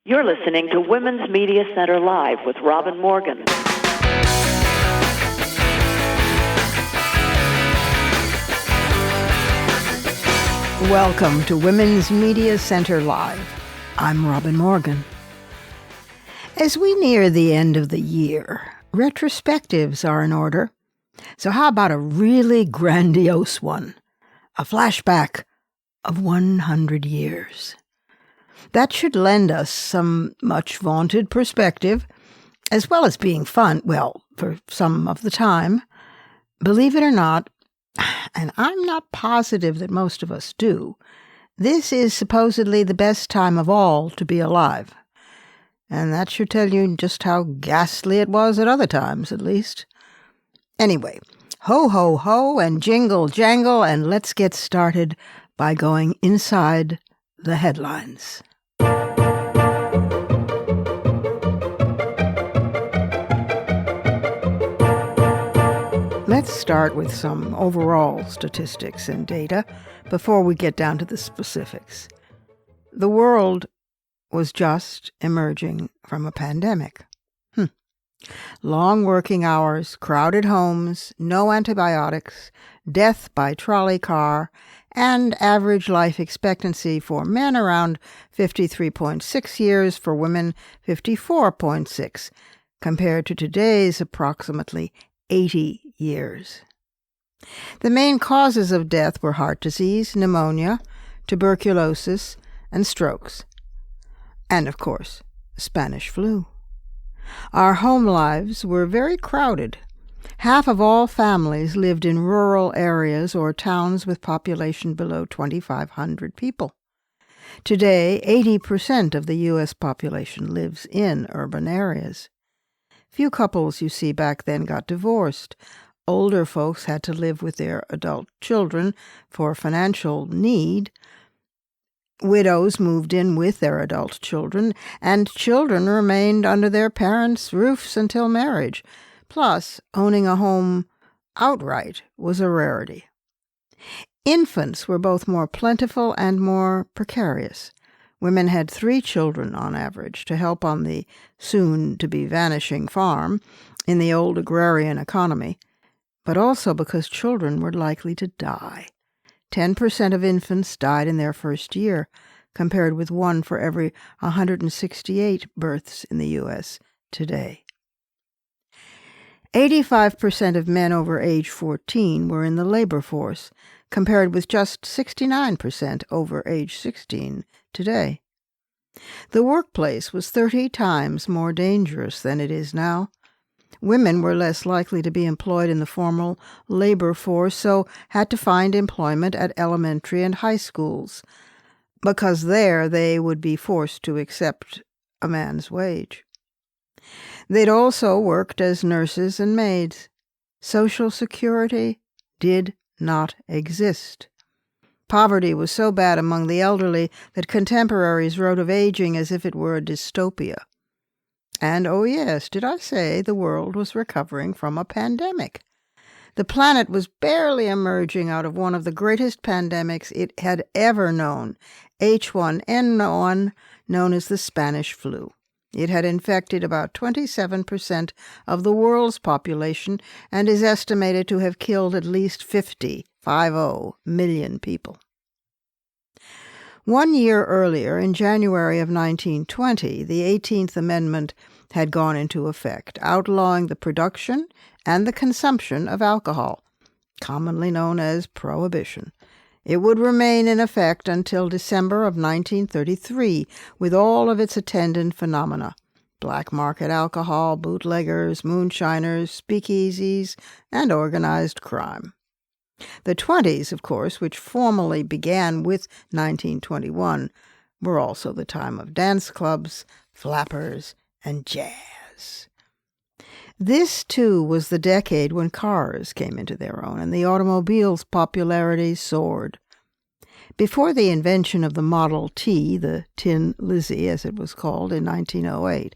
You're listening to Women's Media Center Live with Robin Morgan. Welcome to Women's Media Center Live. I'm Robin Morgan. As we near the end of the year, retrospectives are in order. So how about a really grandiose one? A flashback of 100 years. That should lend us some much vaunted perspective, as well as being fun, well, for some of the time. Believe it or not, and I'm not positive that most of us do, this is supposedly the best time of all to be alive. And that should tell you just how ghastly it was at other times, at least. Anyway, ho, ho, ho, and jingle, jangle, and let's get started by going inside the headlines. Let's start with some overall statistics and data before we get down to the specifics. The world was just emerging from a pandemic. Long working hours, crowded homes, no antibiotics, death by trolley car, and average life expectancy for men around 53.6 years, for women 54.6, compared to today's approximately 80 years. The main causes of death were heart disease, pneumonia, tuberculosis, and strokes. And, of course, Spanish flu. Our home lives were very crowded. Half of all families lived in rural areas or towns with population below 2,500 people. Today, 80% of the U.S. population lives in urban areas. Few couples you see back then got divorced. Older folks had to live with their adult children for financial need. Widows moved in with their adult children, and children remained under their parents' roofs until marriage. Plus, owning a home outright was a rarity. Infants were both more plentiful and more precarious. Women had 3 children on average to help on the soon-to-be-vanishing farm in the old agrarian economy, but also because children were likely to die. 10% of infants died in their first year, compared with 1 for every 168 births in the U.S. today. 85% of men over age 14 were in the labor force, compared with just 69% over age 16 today. The workplace was 30 times more dangerous than it is now. Women were less likely to be employed in the formal labor force, so had to find employment at elementary and high schools, because there they would be forced to accept a man's wage. They'd also worked as nurses and maids. Social Security did not exist. Poverty was so bad among the elderly that contemporaries wrote of aging as if it were a dystopia. And, oh yes, did I say the world was recovering from a pandemic? The planet was barely emerging out of one of the greatest pandemics it had ever known, H1N1, known as the Spanish flu. It had infected about 27% of the world's population and is estimated to have killed at least 50 million people. 1 year earlier, in January of 1920, the 18th Amendment had gone into effect, outlawing the production and the consumption of alcohol, commonly known as Prohibition. It would remain in effect until December of 1933, with all of its attendant phenomena: black market alcohol, bootleggers, moonshiners, speakeasies, and organized crime. The 20s, of course, which formally began with 1921, were also the time of dance clubs, flappers, and jazz. This, too, was the decade when cars came into their own and the automobile's popularity soared. Before the invention of the Model T, the Tin Lizzie, as it was called, in 1908,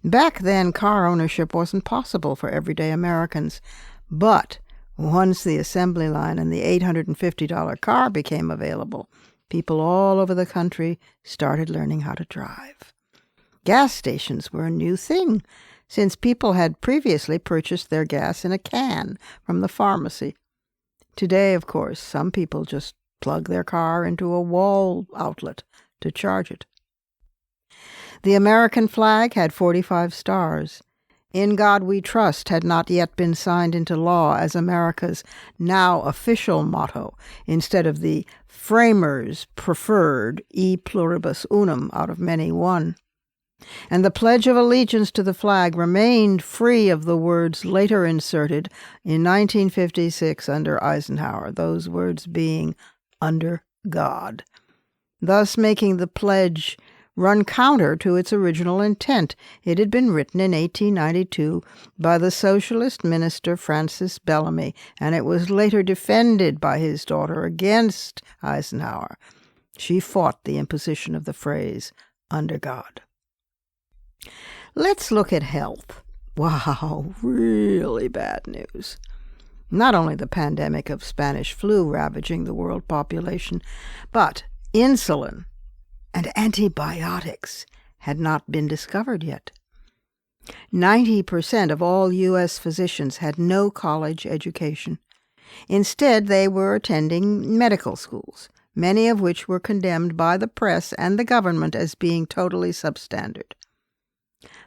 back then car ownership wasn't possible for everyday Americans, but once the assembly line and the $850 car became available, people all over the country started learning how to drive. Gas stations were a new thing, since people had previously purchased their gas in a can from the pharmacy. Today, of course, some people just plug their car into a wall outlet to charge it. The American flag had 45 stars. "In God We Trust" had not yet been signed into law as America's now official motto, instead of the framers' preferred "E pluribus unum" out of many one. And the Pledge of Allegiance to the flag remained free of the words later inserted in 1956 under Eisenhower, those words being "under God," thus making the pledge run counter to its original intent. It had been written in 1892 by the socialist minister Francis Bellamy, and it was later defended by his daughter against Eisenhower. She fought the imposition of the phrase "under God." Let's look at health. Wow, really bad news. Not only the pandemic of Spanish flu ravaging the world population, but insulin and antibiotics had not been discovered yet. 90% of all U.S. physicians had no college education. Instead, they were attending medical schools, many of which were condemned by the press and the government as being totally substandard.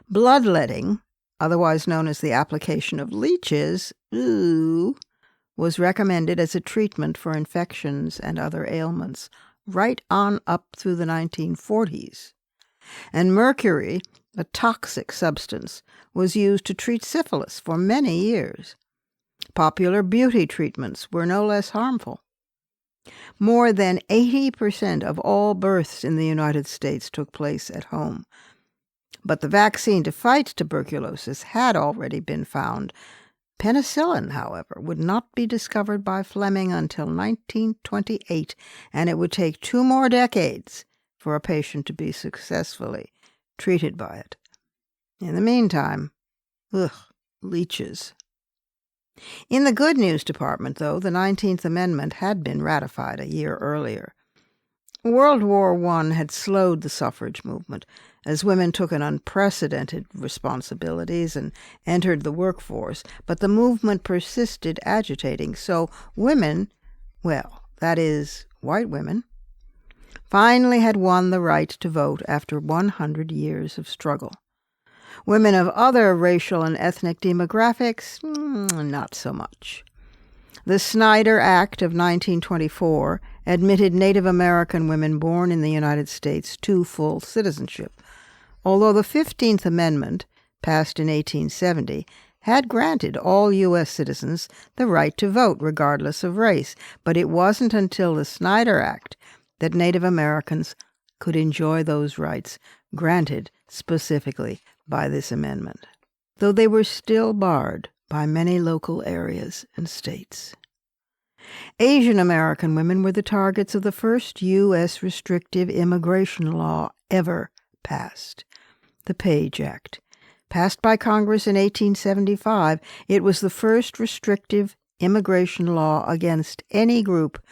Bloodletting, otherwise known as the application of leeches, was recommended as a treatment for infections and other ailments right on up through the 1940s. And mercury, a toxic substance, was used to treat syphilis for many years. Popular beauty treatments were no less harmful. More than 80% of all births in the United States took place at home. But the vaccine to fight tuberculosis had already been found. Penicillin, however, would not be discovered by Fleming until 1928, and it would take 2 more decades for a patient to be successfully treated by it. In the meantime, leeches. In the good news department, though, the 19th Amendment had been ratified a year earlier. World War I had slowed the suffrage movement, as women took on unprecedented responsibilities and entered the workforce, but the movement persisted agitating, so women, well, that is, white women, finally had won the right to vote after 100 years of struggle. Women of other racial and ethnic demographics, not so much. The Snyder Act of 1924 admitted Native American women born in the United States to full citizenship, although the 15th Amendment, passed in 1870, had granted all U.S. citizens the right to vote regardless of race, but it wasn't until the Snyder Act that Native Americans could enjoy those rights granted specifically by this amendment, though they were still barred by many local areas and states. Asian American women were the targets of the first U.S. restrictive immigration law ever passed, the Page Act. Passed by Congress in 1875, it was the first restrictive immigration law against any group,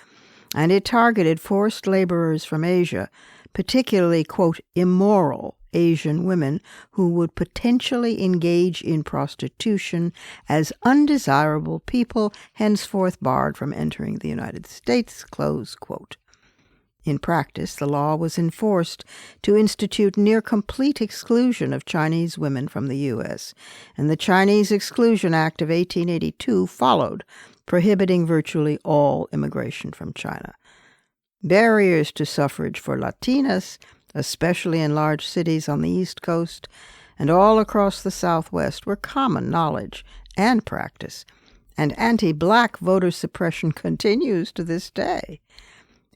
and it targeted forced laborers from Asia, particularly, quote, immoral Asian women who would potentially engage in prostitution as undesirable people, henceforth barred from entering the United States, close quote. In practice, the law was enforced to institute near-complete exclusion of Chinese women from the U.S., and the Chinese Exclusion Act of 1882 followed, prohibiting virtually all immigration from China. Barriers to suffrage for Latinas, especially in large cities on the East Coast and all across the Southwest, were common knowledge and practice, and anti-black voter suppression continues to this day.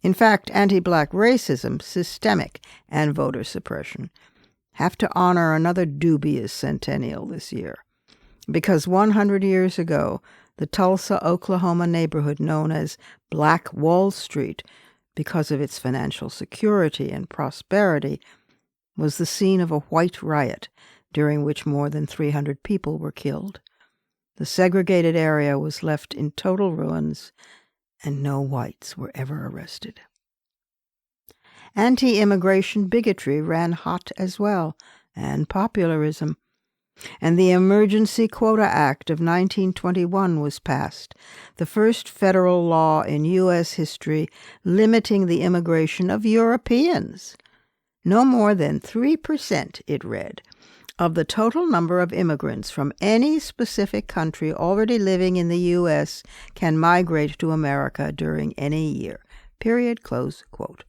In fact, anti-black racism, systemic, and voter suppression have to honor another dubious centennial this year, because 100 years ago, the Tulsa, Oklahoma neighborhood known as Black Wall Street, because of its financial security and prosperity, was the scene of a white riot during which more than 300 people were killed. The segregated area was left in total ruins, and no whites were ever arrested. Anti-immigration bigotry ran hot as well, and popularism. And the Emergency Quota Act of 1921 was passed, the first federal law in U.S. history limiting the immigration of Europeans. No more than 3%, it read, of the total number of immigrants from any specific country already living in the U.S. can migrate to America during any year. Period. Close quote.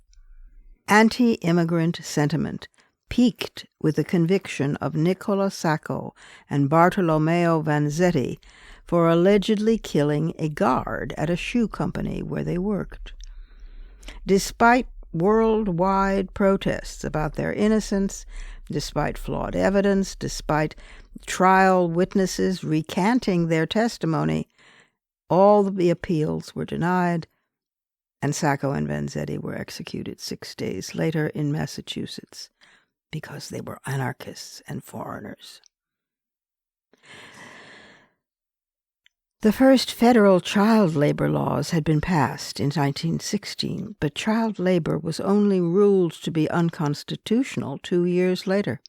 Anti-immigrant sentiment peaked with the conviction of Nicola Sacco and Bartolomeo Vanzetti for allegedly killing a guard at a shoe company where they worked. Despite worldwide protests about their innocence, despite flawed evidence, despite trial witnesses recanting their testimony, all the appeals were denied, and Sacco and Vanzetti were executed 6 days later in Massachusetts because they were anarchists and foreigners. The first federal child labor laws had been passed in 1916, but child labor was only ruled to be unconstitutional 2 years later,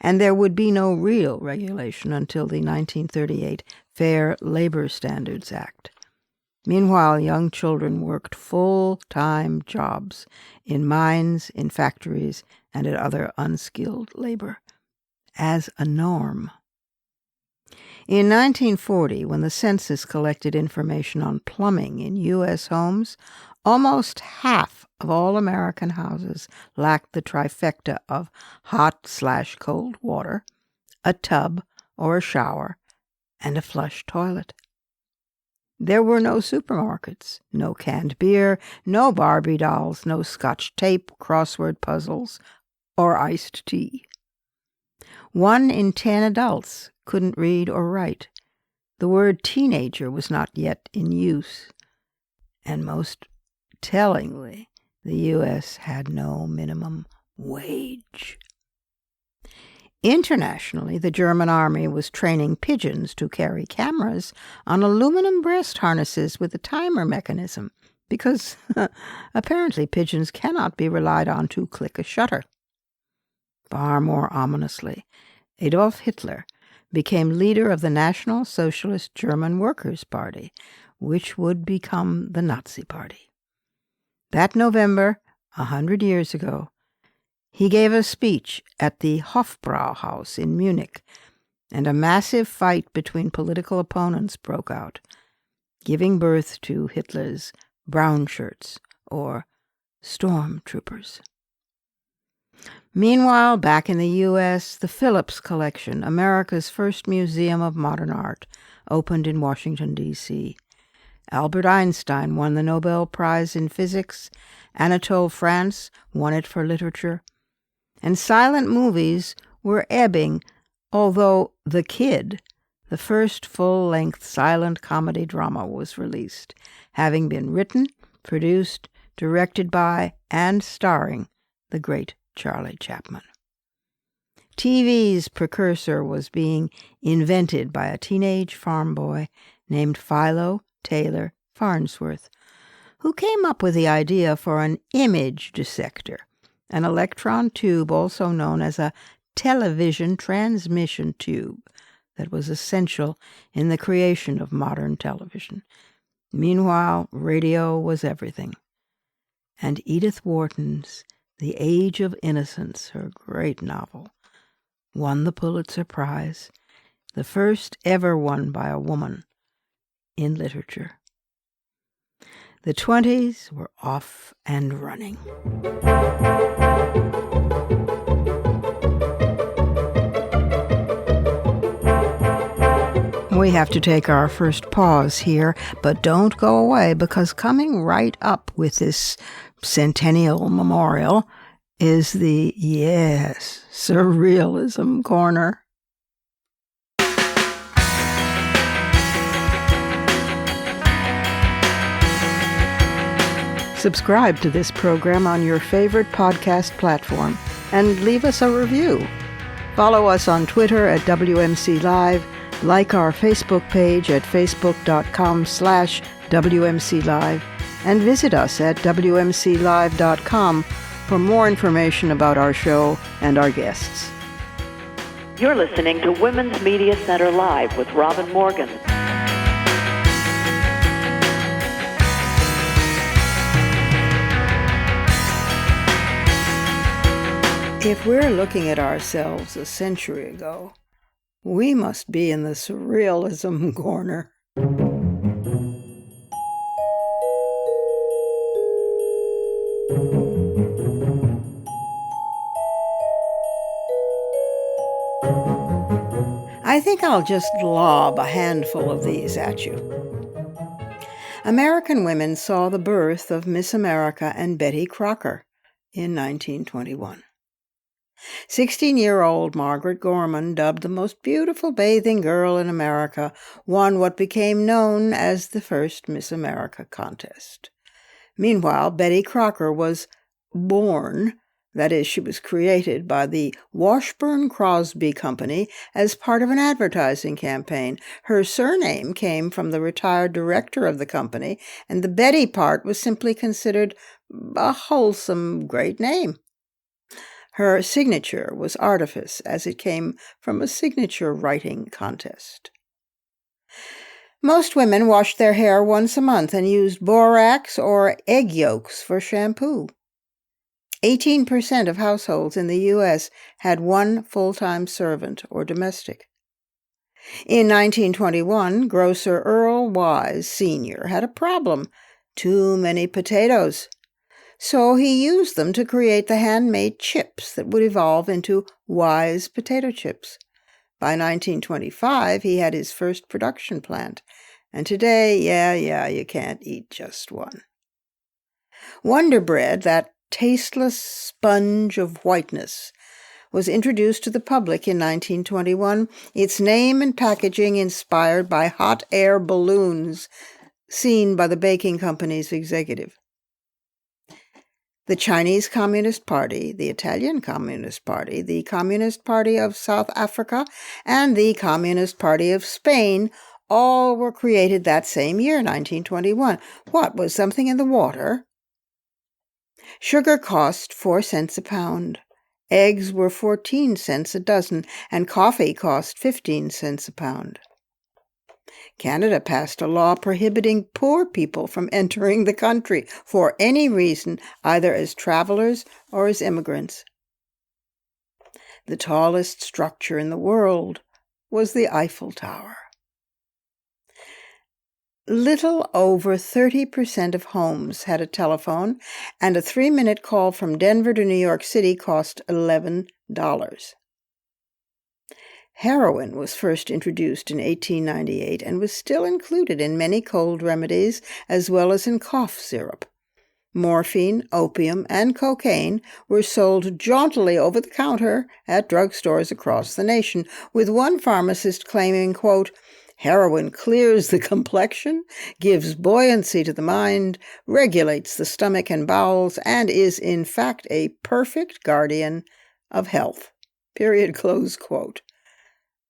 and there would be no real regulation until the 1938 Fair Labor Standards Act. Meanwhile, young children worked full-time jobs in mines, in factories, and at other unskilled labor, as a norm. In 1940, when the census collected information on plumbing in U.S. homes, almost half of all American houses lacked the trifecta of hot/cold water, a tub or a shower, and a flush toilet. There were no supermarkets, no canned beer, no Barbie dolls, no Scotch tape, crossword puzzles, or iced tea. 1 in 10 adults couldn't read or write. The word teenager was not yet in use. And most tellingly, the U.S. had no minimum wage. Internationally, the German army was training pigeons to carry cameras on aluminum breast harnesses with a timer mechanism, because apparently pigeons cannot be relied on to click a shutter. Far more ominously, Adolf Hitler became leader of the National Socialist German Workers' Party, which would become the Nazi Party. That November, 100 years ago, he gave a speech at the Hofbrauhaus in Munich, and a massive fight between political opponents broke out, giving birth to Hitler's brown shirts, or stormtroopers. Meanwhile, back in the U.S., the Phillips Collection, America's first museum of modern art, opened in Washington, D.C. Albert Einstein won the Nobel Prize in Physics. Anatole France won it for literature. And silent movies were ebbing, although The Kid, the first full-length silent comedy drama, was released, having been written, produced, directed by, and starring the great Charlie Chaplin. TV's precursor was being invented by a teenage farm boy named Philo Taylor Farnsworth, who came up with the idea for an image dissector, an electron tube also known as a television transmission tube that was essential in the creation of modern television. Meanwhile, radio was everything. And Edith Wharton's The Age of Innocence, her great novel, won the Pulitzer Prize, the first ever won by a woman in literature. The 20s were off and running. We have to take our first pause here, but don't go away, because coming right up with this centennial memorial is the, surrealism corner. Subscribe to this program on your favorite podcast platform and leave us a review. Follow us on Twitter at WMC Live, like our Facebook page at facebook.com/WMC Live, and visit us at WMCLive.com for more information about our show and our guests. You're listening to Women's Media Center Live with Robin Morgan. If we're looking at ourselves a century ago, we must be in the surrealism corner. I think I'll just lob a handful of these at you. American women saw the birth of Miss America and Betty Crocker in 1921. 16-year-old Margaret Gorman, dubbed the most beautiful bathing girl in America, won what became known as the first Miss America contest. Meanwhile, Betty Crocker was born, that is, she was created by the Washburn Crosby Company as part of an advertising campaign. Her surname came from the retired director of the company, and the Betty part was simply considered a wholesome, great name. Her signature was artifice, as it came from a signature writing contest. Most women washed their hair once a month and used borax or egg yolks for shampoo. 18% of households in the U.S. had one full-time servant or domestic. In 1921, grocer Earl Wise Sr. had a problem: too many potatoes. So he used them to create the handmade chips that would evolve into Wise potato chips. By 1925, he had his first production plant. And today, you can't eat just one. Wonder Bread, that tasteless sponge of whiteness, was introduced to the public in 1921, its name and packaging inspired by hot air balloons seen by the baking company's executive. The Chinese Communist Party, the Italian Communist Party, the Communist Party of South Africa, and the Communist Party of Spain all were created that same year, 1921. What, was something in the water? Sugar cost 4 cents a pound. Eggs were 14 cents a dozen, and coffee cost 15 cents a pound. Canada passed a law prohibiting poor people from entering the country for any reason, either as travelers or as immigrants. The tallest structure in the world was the Eiffel Tower. Little over 30% of homes had a telephone, and a 3-minute call from Denver to New York City cost $11. Heroin was first introduced in 1898 and was still included in many cold remedies as well as in cough syrup. Morphine, opium, and cocaine were sold jauntily over the counter at drugstores across the nation, with one pharmacist claiming, quote, "Heroin clears the complexion, gives buoyancy to the mind, regulates the stomach and bowels, and is in fact a perfect guardian of health." Period, close quote.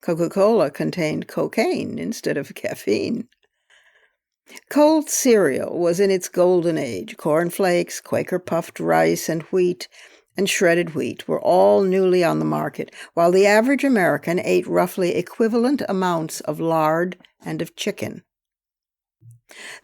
Coca-Cola contained cocaine instead of caffeine. Cold cereal was in its golden age. Cornflakes, Quaker puffed rice, and wheat and shredded wheat were all newly on the market, while the average American ate roughly equivalent amounts of lard and of chicken.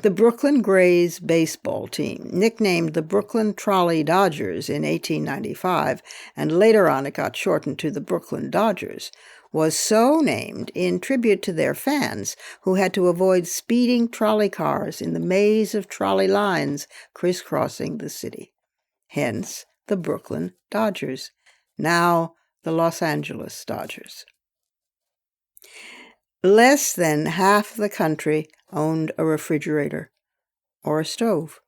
The Brooklyn Grays baseball team, nicknamed the Brooklyn Trolley Dodgers in 1895, and later on it got shortened to the Brooklyn Dodgers, was so named in tribute to their fans who had to avoid speeding trolley cars in the maze of trolley lines crisscrossing the city. Hence, the Brooklyn Dodgers, now the Los Angeles Dodgers. Less than half the country owned a refrigerator or a stove.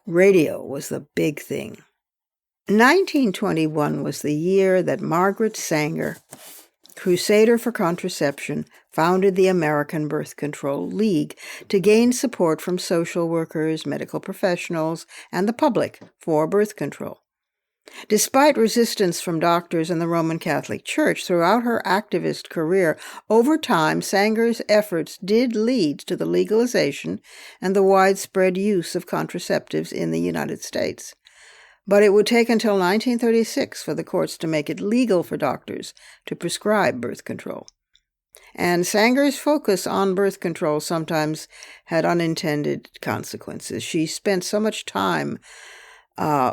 Radio was the big thing. 1921 was the year that Margaret Sanger, crusader for contraception, founded the American Birth Control League to gain support from social workers, medical professionals, and the public for birth control. Despite resistance from doctors and the Roman Catholic Church throughout her activist career, over time Sanger's efforts did lead to the legalization and the widespread use of contraceptives in the United States. But it would take until 1936 for the courts to make it legal for doctors to prescribe birth control. And Sanger's focus on birth control sometimes had unintended consequences. She spent so much time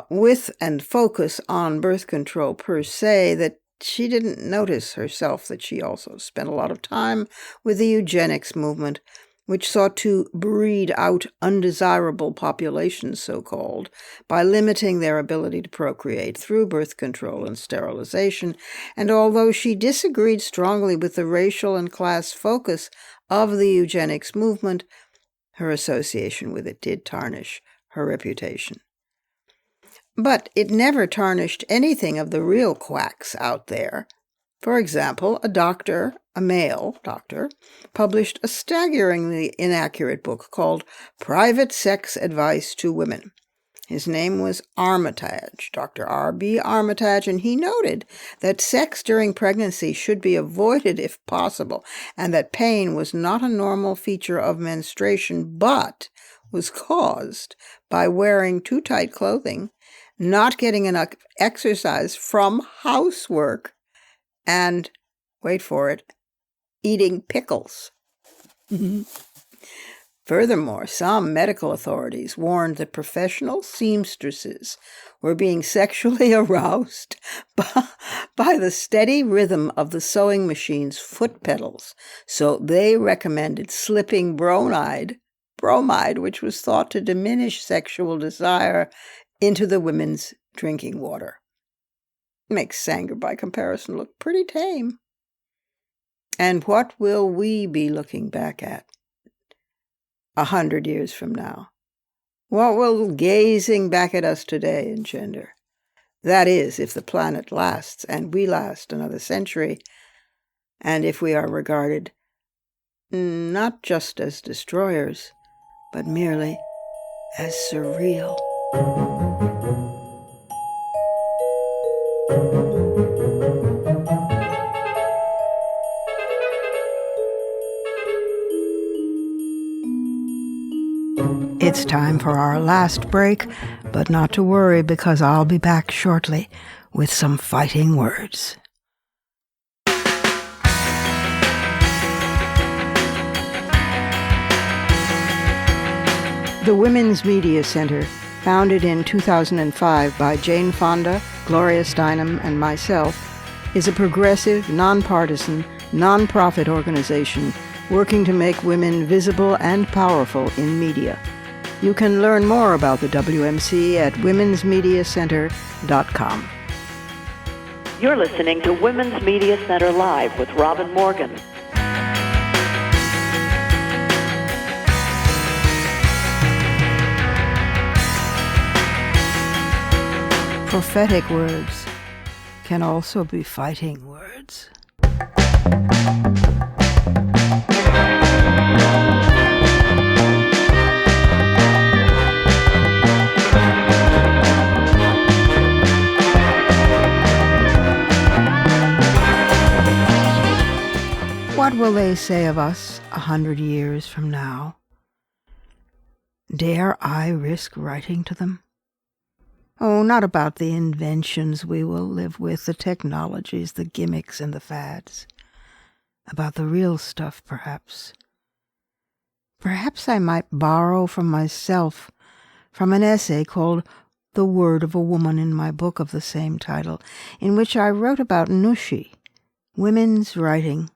with and focus on birth control per se that she didn't notice herself that she also spent a lot of time with the eugenics movement, which sought to breed out undesirable populations, so-called, by limiting their ability to procreate through birth control and sterilization. And although she disagreed strongly with the racial and class focus of the eugenics movement, her association with it did tarnish her reputation. But it never tarnished anything of the real quacks out there. For example, a male doctor, published a staggeringly inaccurate book called Private Sex Advice to Women. His name was Armitage, Dr. R.B. Armitage, and he noted that sex during pregnancy should be avoided if possible, and that pain was not a normal feature of menstruation, but was caused by wearing too tight clothing, not getting enough exercise from housework, and, wait for it, eating pickles. Furthermore, some medical authorities warned that professional seamstresses were being sexually aroused by the steady rhythm of the sewing machine's foot pedals, so they recommended slipping bromide, which was thought to diminish sexual desire, into the women's drinking water. Makes Sanger, by comparison, look pretty tame. And what will we be looking back at 100 years from now? What will gazing back at us today engender? That is, if the planet lasts, and we last another century, and if we are regarded not just as destroyers, but merely as surreal. It's time for our last break, but not to worry because I'll be back shortly with some fighting words. The Women's Media Center, founded in 2005 by Jane Fonda, Gloria Steinem, and myself, is a progressive, nonpartisan, nonprofit organization working to make women visible and powerful in media. You can learn more about the WMC at womensmediacenter.com. You're listening to Women's Media Center Live with Robin Morgan. Prophetic words can also be fighting words. What will they say of us 100 years from now? Dare I risk writing to them? Oh, not about the inventions we will live with, the technologies, the gimmicks, and the fads. About the real stuff, perhaps. Perhaps I might borrow from myself from an essay called The Word of a Woman in my book of the same title, in which I wrote about Nushi, women's writing,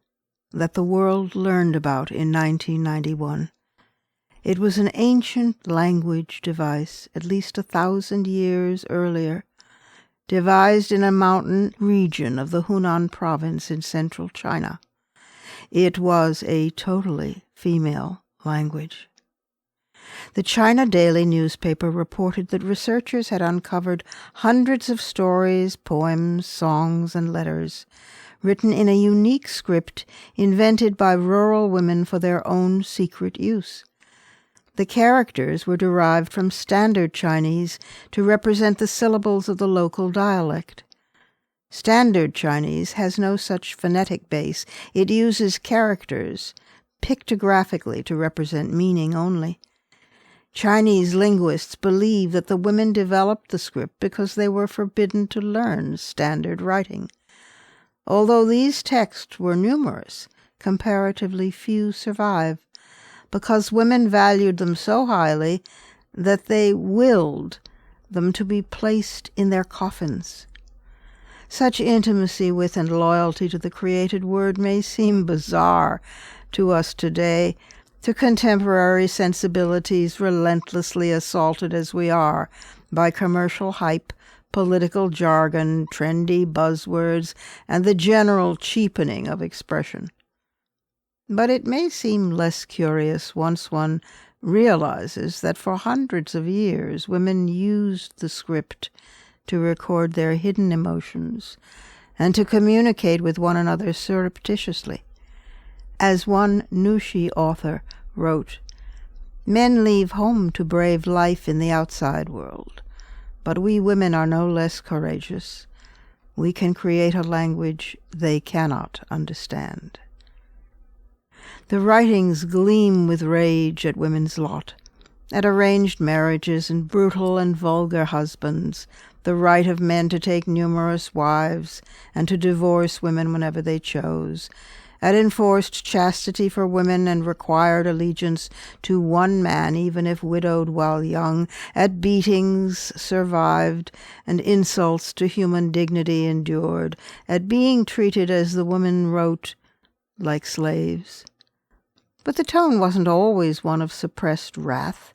that the world learned about in 1991. It was an ancient language device, at least 1,000 years earlier, devised in a mountain region of the Hunan province in central China. It was a totally female language. The China Daily newspaper reported that researchers had uncovered hundreds of stories, poems, songs, and letters written in a unique script invented by rural women for their own secret use. The characters were derived from Standard Chinese to represent the syllables of the local dialect. Standard Chinese has no such phonetic base. It uses characters pictographically to represent meaning only. Chinese linguists believe that the women developed the script because they were forbidden to learn standard writing. Although these texts were numerous, comparatively few survive, because women valued them so highly that they willed them to be placed in their coffins. Such intimacy with and loyalty to the created word may seem bizarre to us today, to contemporary sensibilities relentlessly assaulted as we are by commercial hype, political jargon, trendy buzzwords, and the general cheapening of expression. But it may seem less curious once one realizes that for hundreds of years women used the script to record their hidden emotions and to communicate with one another surreptitiously. As one Nushi author wrote, "Men leave home to brave life in the outside world, but we women are no less courageous. We can create a language they cannot understand." The writings gleam with rage at women's lot, at arranged marriages and brutal and vulgar husbands, the right of men to take numerous wives and to divorce women whenever they chose, at enforced chastity for women and required allegiance to one man even if widowed while young, at beatings survived and insults to human dignity endured, at being treated, as the woman wrote, like slaves. But the tone wasn't always one of suppressed wrath.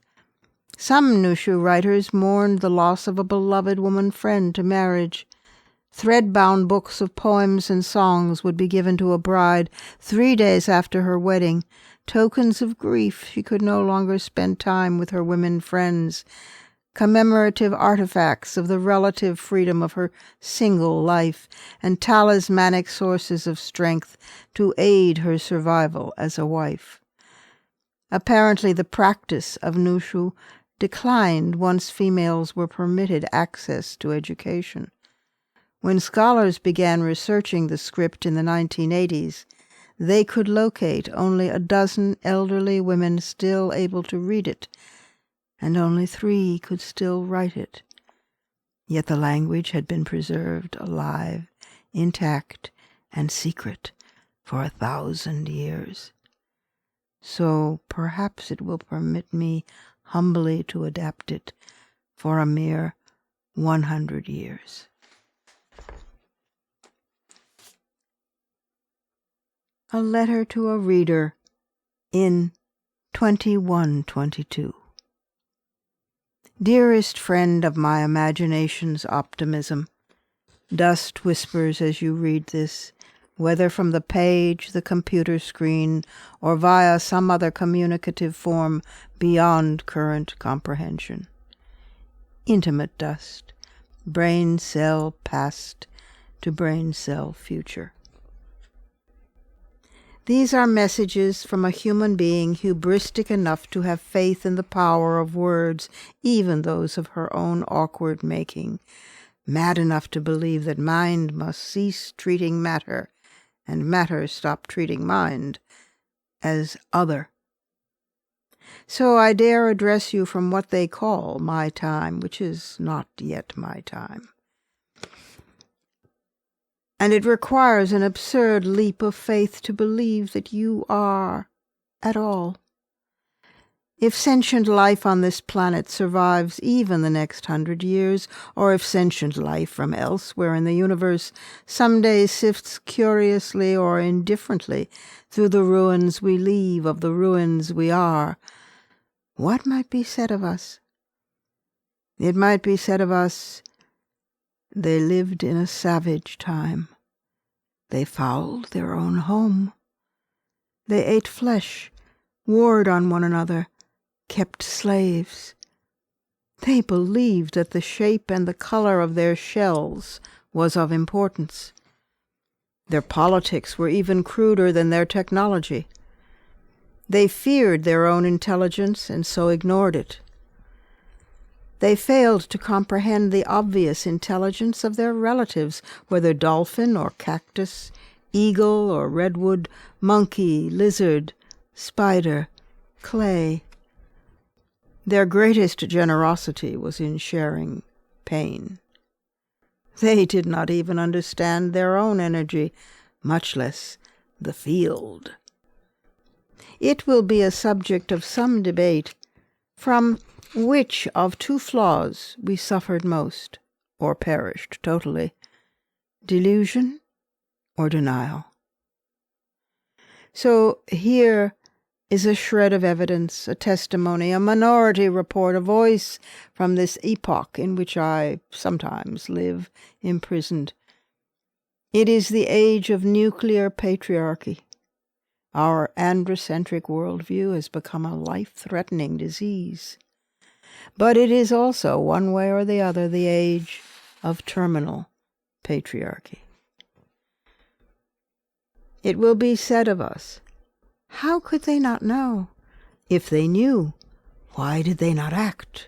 Some Nushu writers mourned the loss of a beloved woman friend to marriage. Thread-bound books of poems and songs would be given to a bride 3 days after her wedding, tokens of grief she could no longer spend time with her women friends, commemorative artifacts of the relative freedom of her single life, and talismanic sources of strength to aid her survival as a wife. Apparently the practice of Nushu declined once females were permitted access to education. When scholars began researching the script in the 1980s, they could locate only a dozen elderly women still able to read it, and only 3 could still write it. Yet the language had been preserved alive, intact, and secret for 1,000 years. So perhaps it will permit me humbly to adapt it for a mere 100 years. A letter to a reader in 2122. Dearest friend of my imagination's optimism, dust whispers as you read this, whether from the page, the computer screen, or via some other communicative form beyond current comprehension. Intimate dust, brain cell past to brain cell future. These are messages from a human being hubristic enough to have faith in the power of words, even those of her own awkward making, mad enough to believe that mind must cease treating matter, and matter stop treating mind, as other. So I dare address you from what they call my time, which is not yet my time. And it requires an absurd leap of faith to believe that you are at all. If sentient life on this planet survives even the next 100 years, or if sentient life from elsewhere in the universe someday sifts curiously or indifferently through the ruins we leave of the ruins we are, what might be said of us? It might be said of us, they lived in a savage time. They fouled their own home. They ate flesh, warred on one another, kept slaves. They believed that the shape and the color of their shells was of importance. Their politics were even cruder than their technology. They feared their own intelligence and so ignored it. They failed to comprehend the obvious intelligence of their relatives, whether dolphin or cactus, eagle or redwood, monkey, lizard, spider, clay. Their greatest generosity was in sharing pain. They did not even understand their own energy, much less the field. It will be a subject of some debate from which of two flaws we suffered most, or perished totally, delusion or denial. So here is a shred of evidence, a testimony, a minority report, a voice from this epoch in which I sometimes live imprisoned. It is the age of nuclear patriarchy. Our androcentric worldview has become a life-threatening disease. But it is also, one way or the other, the age of terminal patriarchy. It will be said of us, how could they not know? If they knew, why did they not act?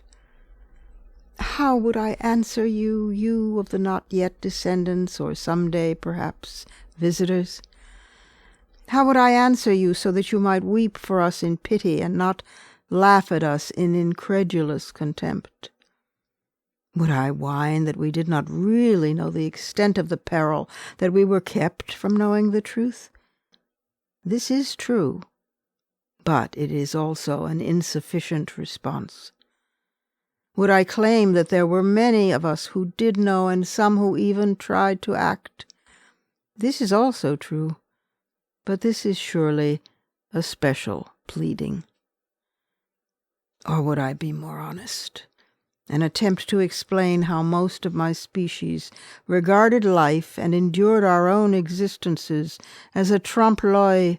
How would I answer you, you of the not yet descendants, or someday perhaps visitors? How would I answer you so that you might weep for us in pity and not laugh at us in incredulous contempt? Would I whine that we did not really know the extent of the peril, that we were kept from knowing the truth? This is true, but it is also an insufficient response. Would I claim that there were many of us who did know and some who even tried to act? This is also true, but this is surely a special pleading. Or would I be more honest and attempt to explain how most of my species regarded life and endured our own existences as a trompe-l'oeil,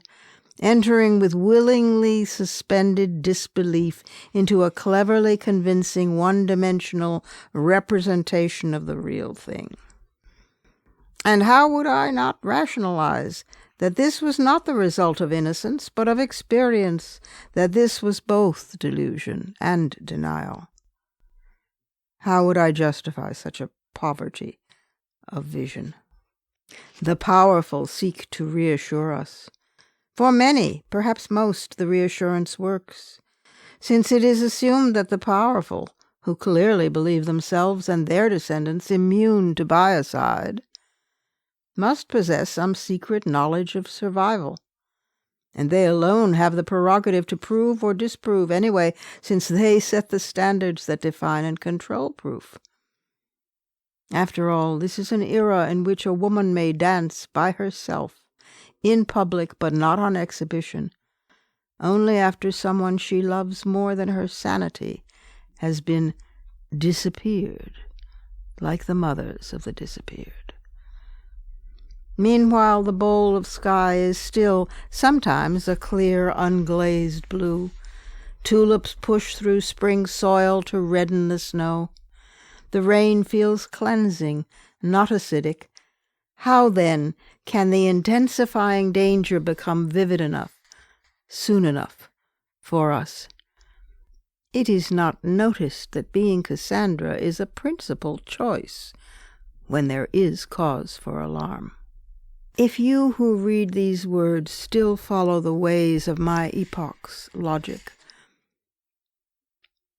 entering with willingly suspended disbelief into a cleverly convincing one-dimensional representation of the real thing? And how would I not rationalize that this was not the result of innocence, but of experience, that this was both delusion and denial? How would I justify such a poverty of vision? The powerful seek to reassure us. For many, perhaps most, the reassurance works, since it is assumed that the powerful, who clearly believe themselves and their descendants immune to biocide, must possess some secret knowledge of survival. And they alone have the prerogative to prove or disprove anyway, since they set the standards that define and control proof. After all, this is an era in which a woman may dance by herself, in public but not on exhibition, only after someone she loves more than her sanity has been disappeared, like the mothers of the disappeared. Meanwhile, the bowl of sky is still sometimes a clear, unglazed blue. Tulips push through spring soil to redden the snow. The rain feels cleansing, not acidic. How, then, can the intensifying danger become vivid enough, soon enough, for us? It is not noticed that being Cassandra is a principal choice when there is cause for alarm. If you who read these words still follow the ways of my epoch's logic,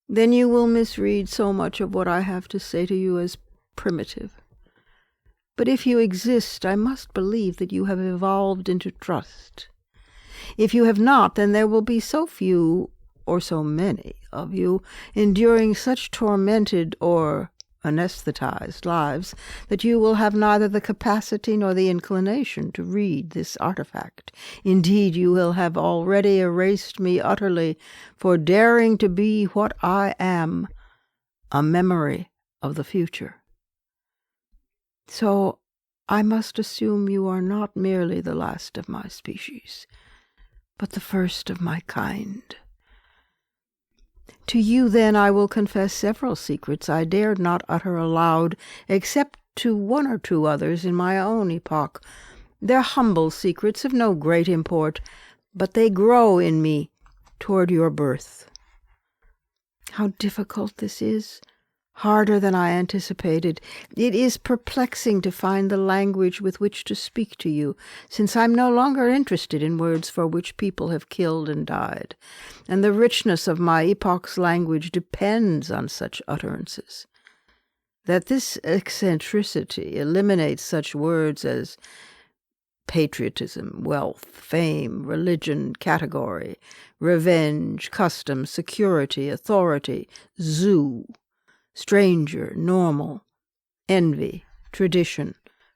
then you will misread so much of what I have to say to you as primitive. But if you exist, I must believe that you have evolved into trust. If you have not, then there will be so few, or so many, of you enduring such tormented or anesthetized lives that you will have neither the capacity nor the inclination to read this artifact. Indeed, you will have already erased me utterly for daring to be what I am, a memory of the future. So I must assume you are not merely the last of my species, but the first of my kind. To you, then, I will confess several secrets I dared not utter aloud, except to one or two others in my own epoch. They're humble secrets of no great import, but they grow in me toward your birth. How difficult this is, harder than I anticipated. It is perplexing to find the language with which to speak to you, since I'm no longer interested in words for which people have killed and died, and the richness of my epoch's language depends on such utterances. That this eccentricity eliminates such words as patriotism, wealth, fame, religion, category, revenge, custom, security, authority, zoo, stranger, normal, envy, tradition,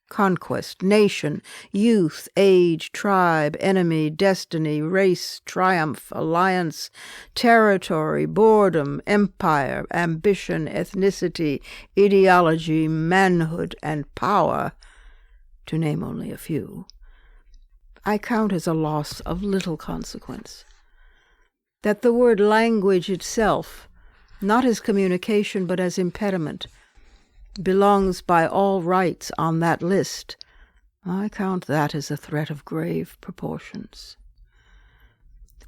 conquest, nation, youth, age, tribe, enemy, destiny, race, triumph, alliance, territory, boredom, empire, ambition, ethnicity, ideology, manhood, and power, to name only a few, I count as a loss of little consequence. That the word language itself, not as communication but as impediment, belongs by all rights on that list, I count that as a threat of grave proportions.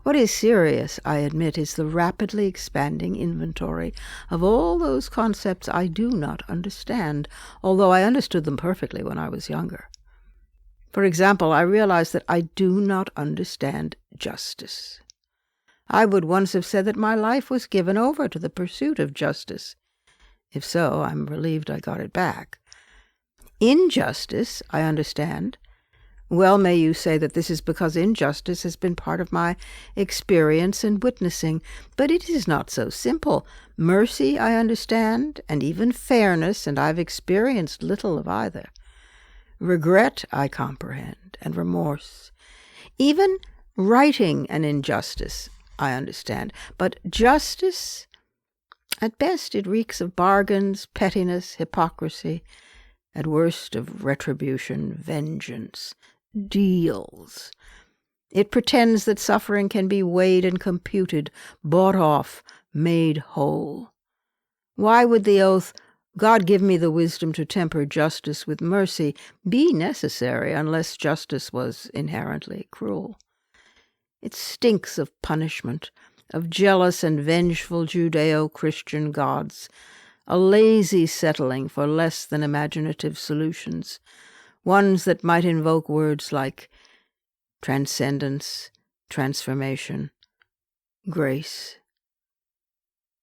What is serious, I admit, is the rapidly expanding inventory of all those concepts I do not understand, although I understood them perfectly when I was younger. For example, I realize that I do not understand justice. I would once have said that my life was given over to the pursuit of justice. If so, I'm relieved I got it back. Injustice, I understand. Well may you say that this is because injustice has been part of my experience and witnessing, but it is not so simple. Mercy, I understand, and even fairness, and I've experienced little of either. Regret, I comprehend, and remorse. Even righting an injustice, I understand, but justice, at best it reeks of bargains, pettiness, hypocrisy, at worst of retribution, vengeance, deals. It pretends that suffering can be weighed and computed, bought off, made whole. Why would the oath, "God give me the wisdom to temper justice with mercy," be necessary unless justice was inherently cruel? It stinks of punishment, of jealous and vengeful Judeo-Christian gods, a lazy settling for less than imaginative solutions, ones that might invoke words like transcendence, transformation, grace.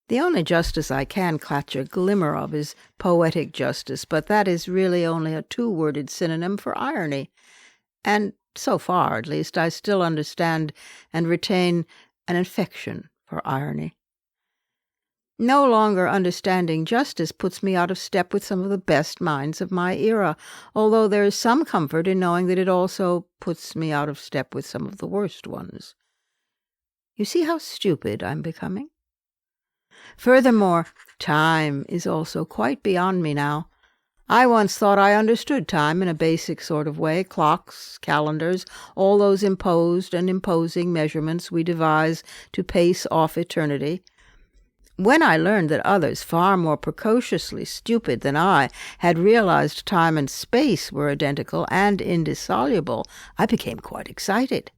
The only justice I can catch a glimmer of is poetic justice, but that is really only a two-worded synonym for irony. And so far, at least, I still understand and retain an affection for irony. No longer understanding justice puts me out of step with some of the best minds of my era, although there is some comfort in knowing that it also puts me out of step with some of the worst ones. You see how stupid I'm becoming? Furthermore, time is also quite beyond me now. I once thought I understood time in a basic sort of way, clocks, calendars, all those imposed and imposing measurements we devise to pace off eternity. When I learned that others, far more precociously stupid than I, had realized time and space were identical and indissoluble, I became quite excited.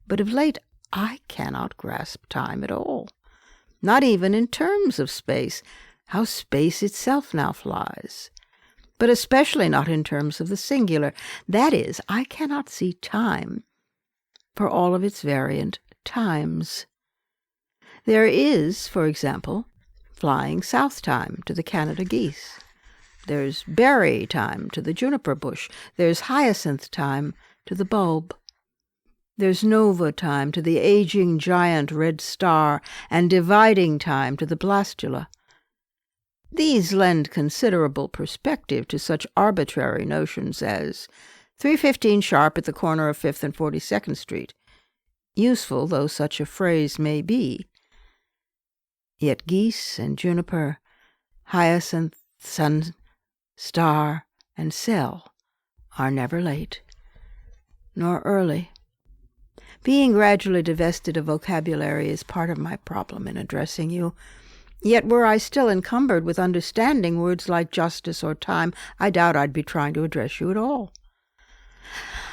But of late, I cannot grasp time at all. Not even in terms of space, how space itself now flies. But especially not in terms of the singular. That is, I cannot see time for all of its variant times. There is, for example, flying south time to the Canada geese. There's berry time to the juniper bush. There's hyacinth time to the bulb. There's nova time to the aging giant red star, and dividing time to the blastula. These lend considerable perspective to such arbitrary notions as 3:15 sharp at the corner of 5th and 42nd Street, useful though such a phrase may be. Yet geese and juniper, hyacinth, sun, star, and cell are never late, nor early. Being gradually divested of vocabulary is part of my problem in addressing you. Yet were I still encumbered with understanding words like justice or time, I doubt I'd be trying to address you at all.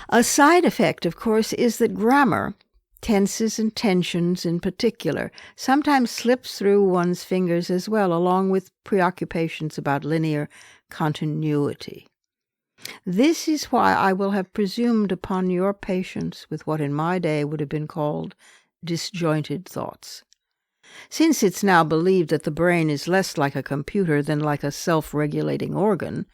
A side effect, of course, is that grammar, tenses and tensions in particular, sometimes slips through one's fingers as well, along with preoccupations about linear continuity. This is why I will have presumed upon your patience with what in my day would have been called disjointed thoughts. Since it's now believed that the brain is less like a computer than like a self-regulating organ,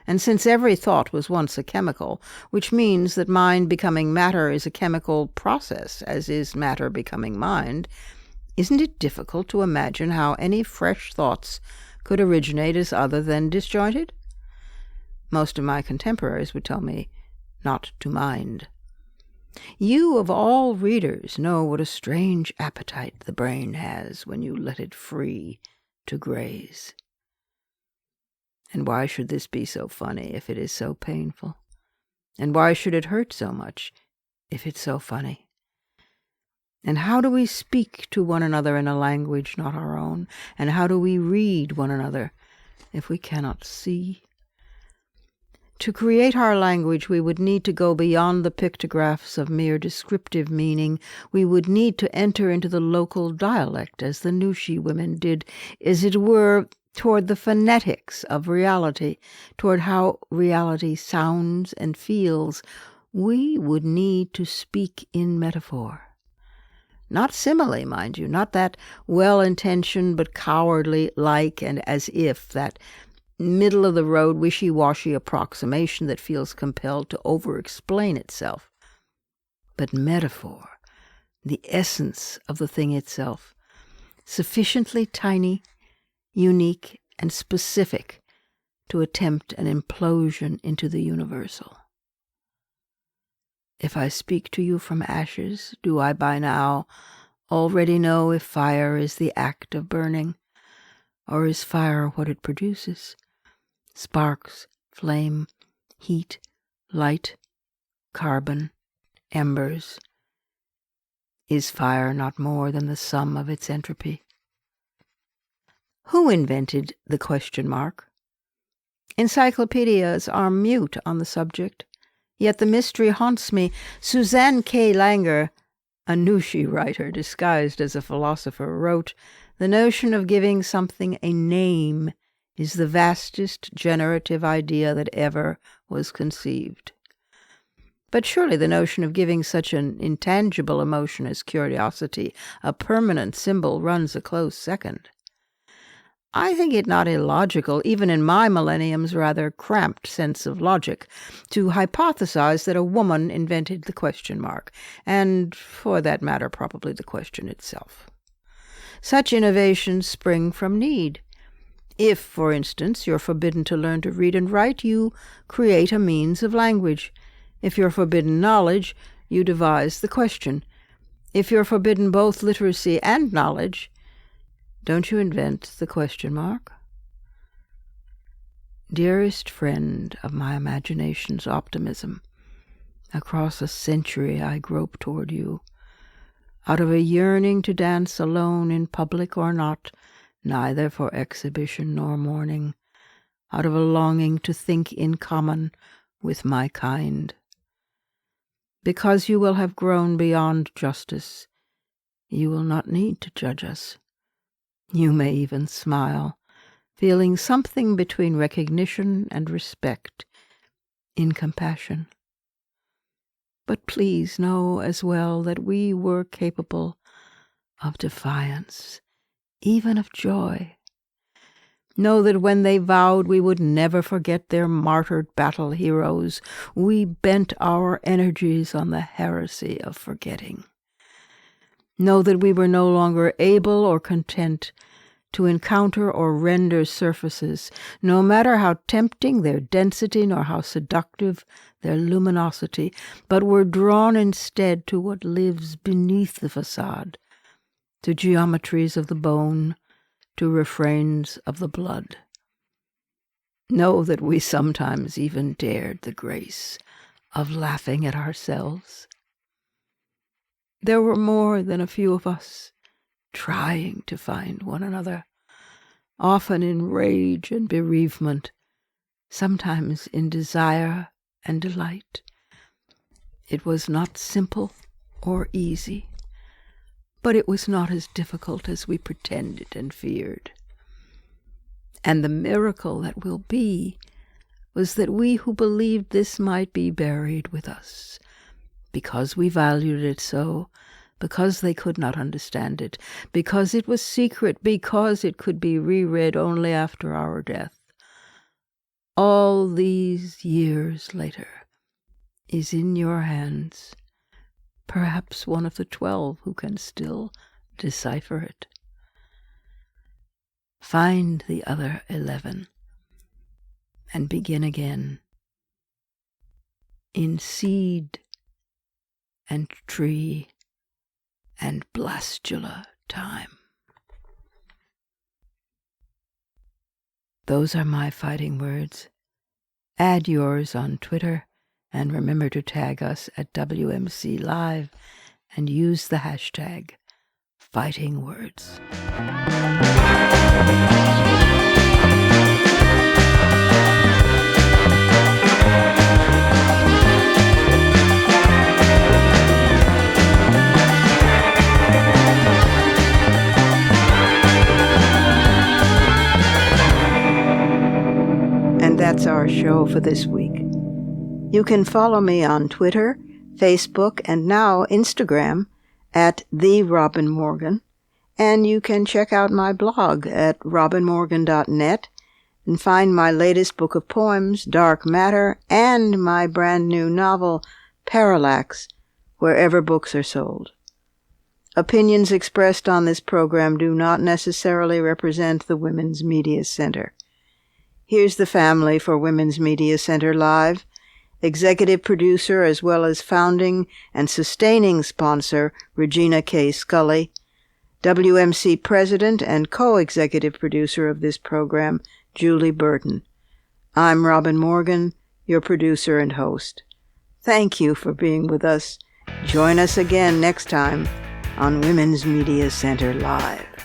and since every thought was once a chemical, which means that mind becoming matter is a chemical process, as is matter becoming mind, isn't it difficult to imagine how any fresh thoughts could originate as other than disjointed? Most of my contemporaries would tell me not to mind. You, of all readers, know what a strange appetite the brain has when you let it free to graze. And why should this be so funny if it is so painful? And why should it hurt so much if it's so funny? And how do we speak to one another in a language not our own? And how do we read one another if we cannot see? To create our language, we would need to go beyond the pictographs of mere descriptive meaning. We would need to enter into the local dialect, as the Nushi women did, as it were, toward the phonetics of reality, toward how reality sounds and feels. We would need to speak in metaphor. Not simile, mind you, not that well-intentioned but cowardly like and as if, that middle-of-the-road, wishy-washy approximation that feels compelled to over-explain itself. But metaphor, the essence of the thing itself, sufficiently tiny, unique, and specific to attempt an implosion into the universal. If I speak to you from ashes, do I by now already know if fire is the act of burning, or is fire what it produces? Sparks, flame, heat, light, carbon, embers. Is fire not more than the sum of its entropy? Who invented the question mark? Encyclopedias are mute on the subject, yet the mystery haunts me. Suzanne K. Langer, a Nushi writer disguised as a philosopher, wrote, "The notion of giving something a name is the vastest generative idea that ever was conceived." But surely the notion of giving such an intangible emotion as curiosity a permanent symbol runs a close second. I think it not illogical, even in my millennium's rather cramped sense of logic, to hypothesize that a woman invented the question mark, and, for that matter, probably the question itself. Such innovations spring from need. If, for instance, you're forbidden to learn to read and write, you create a means of language. If you're forbidden knowledge, you devise the question. If you're forbidden both literacy and knowledge, don't you invent the question mark? Dearest friend of my imagination's optimism, across a century I grope toward you, out of a yearning to dance alone in public or not, neither for exhibition nor mourning, out of a longing to think in common with my kind. Because you will have grown beyond justice, you will not need to judge us. You may even smile, feeling something between recognition and respect, in compassion. But please know as well that we were capable of defiance, even of joy. Know that when they vowed we would never forget their martyred battle heroes, we bent our energies on the heresy of forgetting. Know that we were no longer able or content to encounter or render surfaces, no matter how tempting their density nor how seductive their luminosity, but were drawn instead to what lives beneath the facade, to geometries of the bone, to refrains of the blood. Know that we sometimes even dared the grace of laughing at ourselves. There were more than a few of us trying to find one another, often in rage and bereavement, sometimes in desire and delight. It was not simple or easy, but it was not as difficult as we pretended and feared. And the miracle that will be was that we who believed this might be buried with us, because we valued it so, because they could not understand it, because it was secret, because it could be reread only after our death. All these years later is in your hands, perhaps one of the 12 who can still decipher it. Find the other 11 and begin again in seed and tree and blastula time. Those are my fighting words. Add yours on Twitter, and remember to tag us at WMC Live and use the hashtag Fighting Words. And that's our show for this week. You can follow me on Twitter, Facebook, and now Instagram at The Robin Morgan, and you can check out my blog at robinmorgan.net and find my latest book of poems, Dark Matter, and my brand new novel, Parallax, wherever books are sold. Opinions expressed on this program do not necessarily represent the Women's Media Center. Here's the family for Women's Media Center Live. Executive producer as well as founding and sustaining sponsor, Regina K. Scully. WMC president and co-executive producer of this program, Julie Burton. I'm Robin Morgan, your producer and host. Thank you for being with us. Join us again next time on Women's Media Center Live.